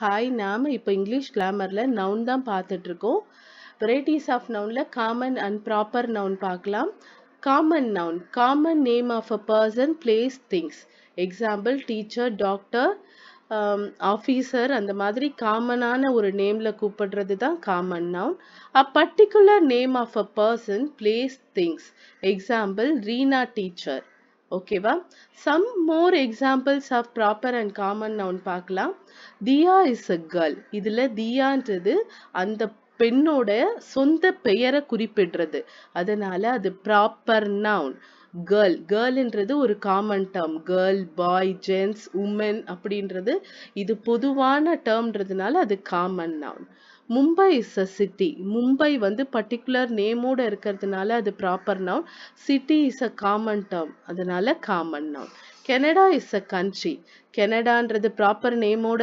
Hi, நாம இப்போ English கிராமர்ல noun தான் பார்த்துட்டு இருக்கோம். வெரைட்டிஸ் ஆஃப் நவுன்ல காமன் அண்ட் ப்ராப்பர் நவுன் பார்க்கலாம். Common noun, common name of a person, place, things. Example teacher, doctor, officer, அந்த மாதிரி காமனான ஒரு நேம்ல கூப்பிடுறது தான் common noun. A particular name of a person, place, things. Example Reena teacher. ஓகேவா? Some more examples of proper and common noun பார்க்கலாம். Diya is a girl. இதுல தியான்றது அந்த பெண்ணோட சொந்த பெயரை குறிப்பிடுறது, அதனால அது ப்ராப்பர் நவுன். கேர்ள், கேர்ள்ன்றது ஒரு common term. Girl, boy, gents, woman அப்படின்றது இது பொதுவான டேர்ம்ன்றதுனால அது common noun. Mumbai is a city. Mumbai வந்து பர்டிகுலர் நேமோட இருக்கிறதுனால அது proper noun. City is a common term, அதனால common noun. Canada is a country. கனடான்றது ப்ராப்பர் நேமோட